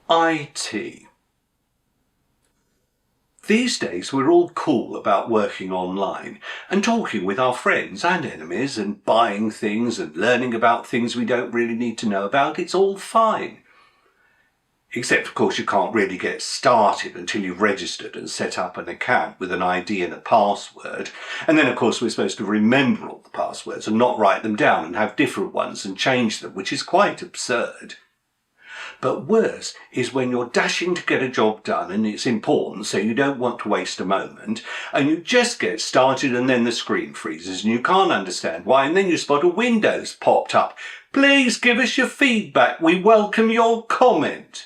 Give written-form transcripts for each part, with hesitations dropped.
IT. These days we're all cool about working online and talking with our friends and enemies and buying things and learning about things we don't really need to know about. It's all fine. Except, of course, you can't really get started until you've registered and set up an account with an ID and a password. And then, of course, we're supposed to remember all the passwords and not write them down and have different ones and change them, which is quite absurd. But worse is when you're dashing to get a job done and it's important, so you don't want to waste a moment, and you just get started and then the screen freezes and you can't understand why, and then you spot a Windows popped up. Please give us your feedback. We welcome your comment.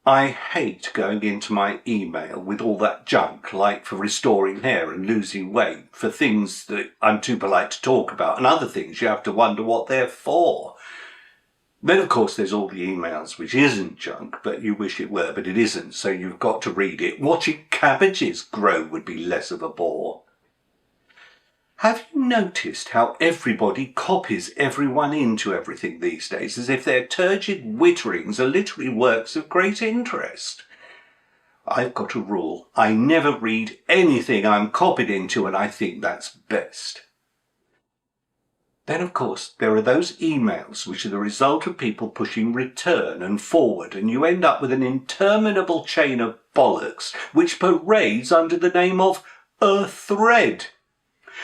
I hate going into my email with all that junk, like for restoring hair and losing weight, for things that I'm too polite to talk about, and other things you have to wonder what they're for. Then, of course, there's all the emails, which isn't junk, but you wish it were, but it isn't, so you've got to read it. Watching cabbages grow would be less of a bore. Have you noticed how everybody copies everyone into everything these days, as if their turgid witterings are literally works of great interest? I've got a rule. I never read anything I'm copied into, and I think that's best. Then, of course, there are those emails which are the result of people pushing return and forward, and you end up with an interminable chain of bollocks which parades under the name of a thread.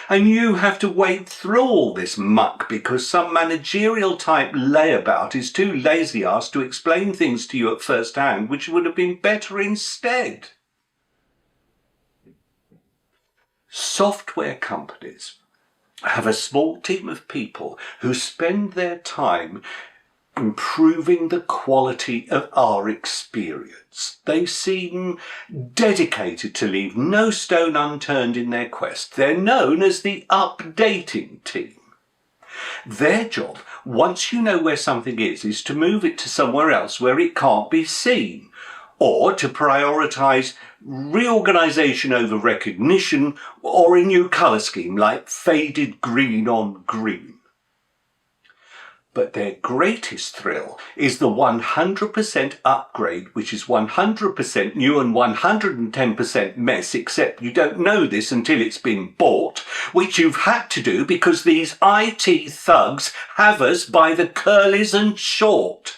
And you have to wade through all this muck because some managerial type layabout is too lazy-ass to explain things to you at first hand, which would have been better instead. Software companies have a small team of people who spend their time improving the quality of our experience. They seem dedicated to leave no stone unturned in their quest. They're known as the updating team. Their job, once you know where something is to move it to somewhere else where it can't be seen, or to prioritise reorganisation over recognition, or a new colour scheme like faded green on green. But their greatest thrill is the 100% upgrade, which is 100% new and 110% mess, except you don't know this until it's been bought, which you've had to do because these IT thugs have us by the curlies and short.